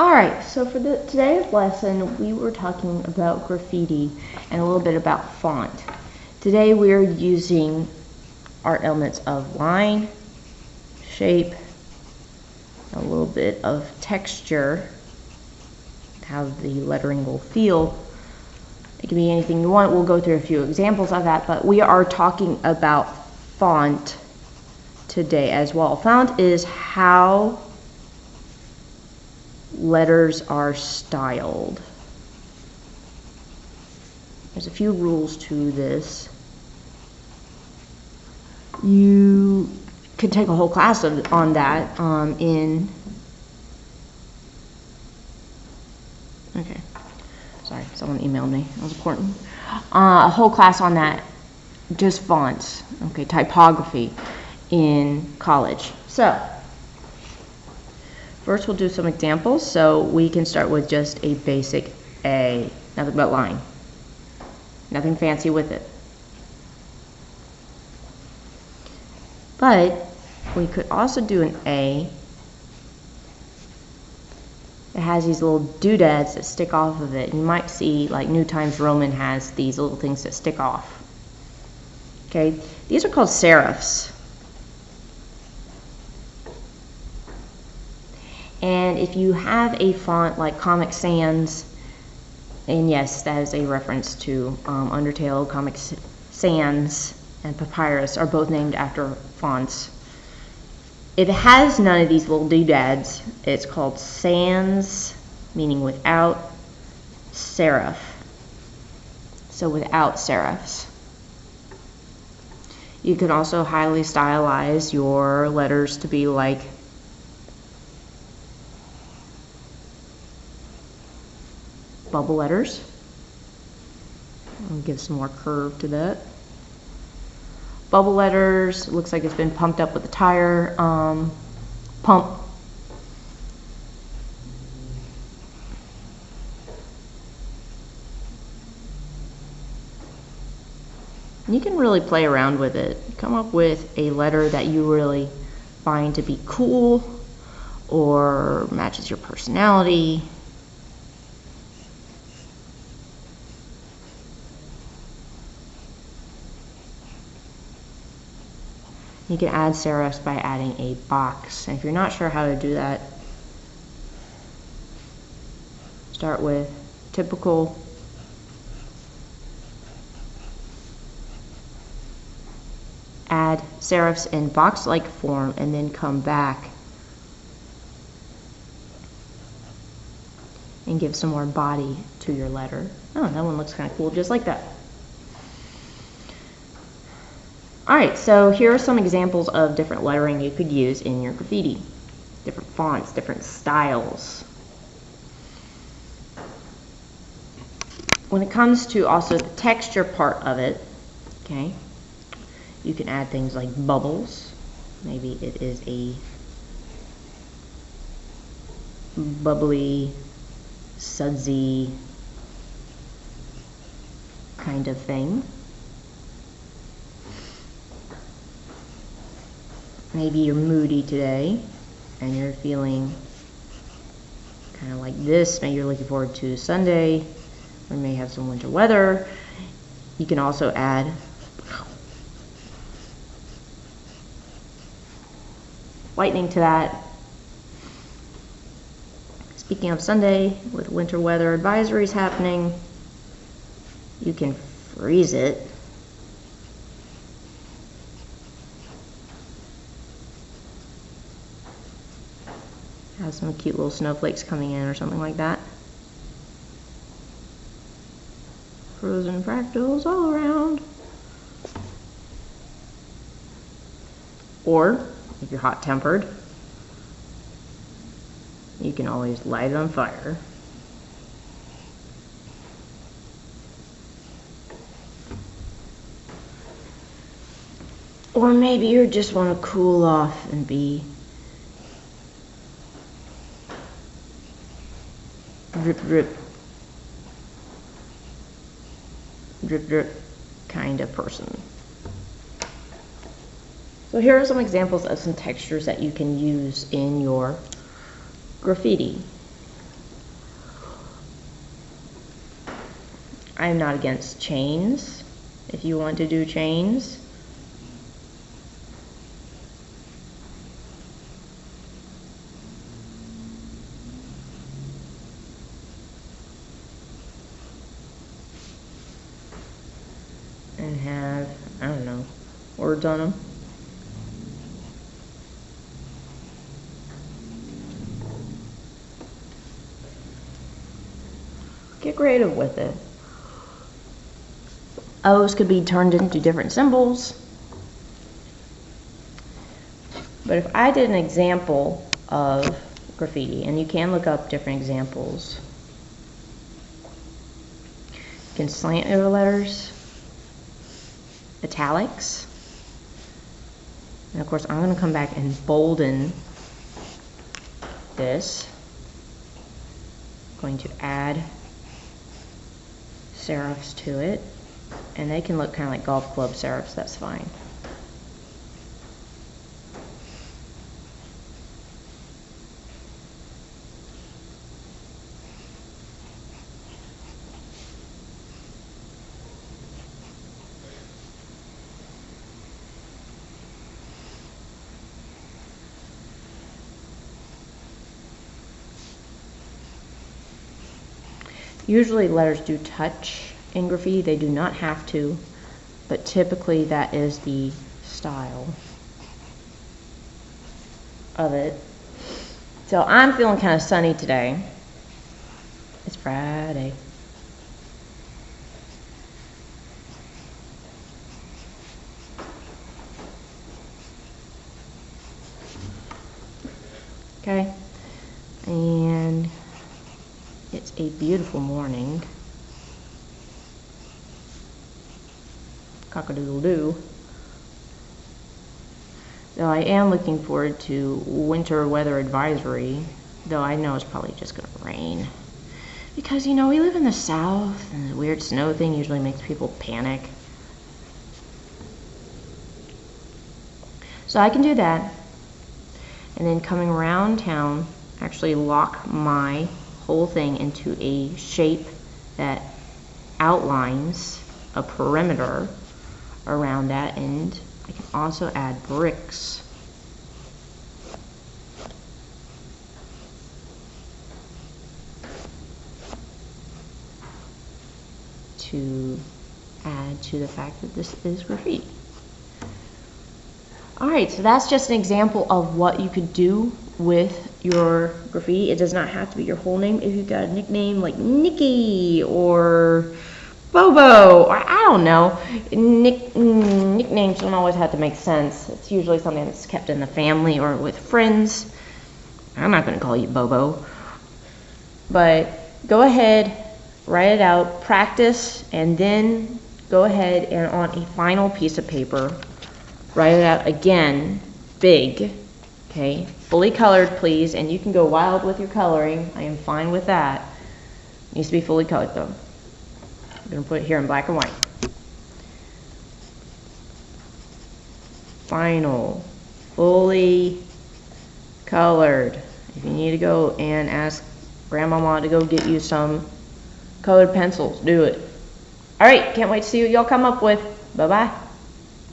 Alright, so for today's lesson, we were talking about graffiti and a little bit about font. Today we are using art elements of line, shape, a little bit of texture, how the lettering will feel. It can be anything you want. We'll go through a few examples of that, but we are talking about font today as well. Font is how letters are styled. There's a few rules to this. You could take a whole class on that okay, sorry, someone emailed me, that was important. A whole class on that, just fonts, okay, typography in college. So first we'll do some examples. So we can start with just a basic A, nothing but line, nothing fancy with it. But we could also do an A that has these little doodads that stick off of it. You might see like New Times Roman has these little things that stick off. Okay, these are called serifs. And if you have a font like Comic Sans, and yes, that is a reference to Undertale, Comic Sans, and Papyrus are both named after fonts. If it has none of these little doodads, it's called sans, meaning without, serif. So without serifs. You can also highly stylize your letters to be like bubble letters. I'll give some more curve to that. Bubble letters, looks like it's been pumped up with a tire pump. You can really play around with it. Come up with a letter that you really find to be cool or matches your personality. You can add serifs by adding a box. And if you're not sure how to do that, start with typical add serifs in box-like form and then come back and give some more body to your letter. Oh, that one looks kind of cool, just like that. Alright, so here are some examples of different lettering you could use in your graffiti. Different fonts, different styles. When it comes to also the texture part of it, okay, you can add things like bubbles. Maybe it is a bubbly, sudsy kind of thing. Maybe you're moody today and you're feeling kind of like this. Maybe you're looking forward to Sunday. We may have some winter weather. You can also add lightning to that. Speaking of Sunday, with winter weather advisories happening, you can freeze it. Have some cute little snowflakes coming in or something like that. Frozen fractals all around. Or, if you're hot-tempered, you can always light it on fire. Or maybe you just want to cool off and be drip drip, drip drip kind of person. So here are some examples of some textures that you can use in your graffiti. I'm not against chains if you want to do chains. And have, I don't know, words on them. Get creative with it. O's could be turned into different symbols. But if I did an example of graffiti, and you can look up different examples, you can slant over letters, italics, and of course I'm going to come back and bolden this. I'm going to add serifs to it, and they can look kind of like golf club serifs, that's fine. Usually letters do touch in graffiti, they do not have to, but typically that is the style of it. So I'm feeling kind of sunny today. It's Friday. Okay, and it's a beautiful morning. Cock-a-doodle-doo. Though I am looking forward to winter weather advisory, though I know it's probably just going to rain. Because, you know, we live in the South, and the weird snow thing usually makes people panic. So I can do that. And then coming around town, actually lock my whole thing into a shape that outlines a perimeter around that, and I can also add bricks to add to the fact that this is graffiti. Alright, so that's just an example of what you could do with your graffiti. It does not have to be your whole name. If you've got a nickname like Nikki or Bobo, or I don't know, nicknames don't always have to make sense. It's usually something that's kept in the family or with friends. I'm not going to call you Bobo. But go ahead, write it out, practice, and then go ahead and on a final piece of paper, write it out again, big, okay, fully colored please, and you can go wild with your coloring. I am fine with that. It needs to be fully colored though. I'm going to put it here in black and white. Final, fully colored. If you need to go and ask Grandmama to go get you some colored pencils, do it. Alright, can't wait to see what y'all come up with. Bye-bye.